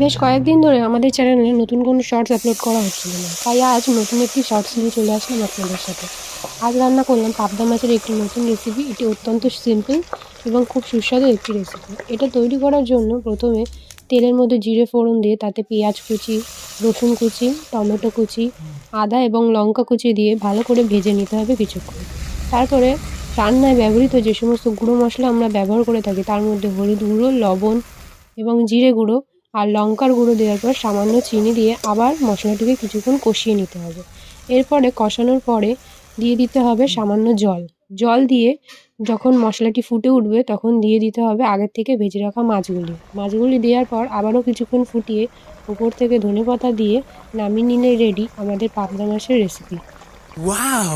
বেশ কয়েকদিন ধরে আমাদের চ্যানেলে নতুন কোনো শর্টস আপলোড করা হচ্ছিল না, তাই আজ নতুন একটি শর্টস নিয়ে চলে আসলাম আপনাদের সাথে। আজ রান্না করলাম পাবদা মাছের একটি নতুন রেসিপি। এটি অত্যন্ত সিম্পল এবং খুব সুস্বাদু একটি রেসিপি। এটা তৈরি করার জন্য প্রথমে তেলের মধ্যে জিরে ফোড়ন দিয়ে তাতে পেঁয়াজ কুচি, রসুন কুচি, টমেটো কুচি, আদা এবং লঙ্কা কুচি দিয়ে ভালো করে ভেজে নিতে হবে কিছুক্ষণ। তারপরে রান্নায় ব্যবহৃত যে সমস্ত গুঁড়ো মশলা আমরা ব্যবহার করে থাকি তার মধ্যে হলুদ গুঁড়ো, লবণ এবং জিরে গুঁড়ো আর লঙ্কার গুঁড়ো দেওয়ার পর সামান্য চিনি দিয়ে আবার মশলাটিকে কিছুক্ষণ কষিয়ে নিতে হবে। এরপরে কষানোর পরে দিয়ে দিতে হবে সামান্য জল। জল দিয়ে যখন মশলাটি ফুটে উঠবে তখন দিয়ে দিতে হবে আগের থেকে ভেজে রাখা মাছগুলি। মাছগুলি দেওয়ার পর আবারও কিছুক্ষণ ফুটিয়ে উপর থেকে ধনেপাতা দিয়ে নামিয়ে নিলে রেডি আমাদের পাবদা মাছের রেসিপি। ওয়াও!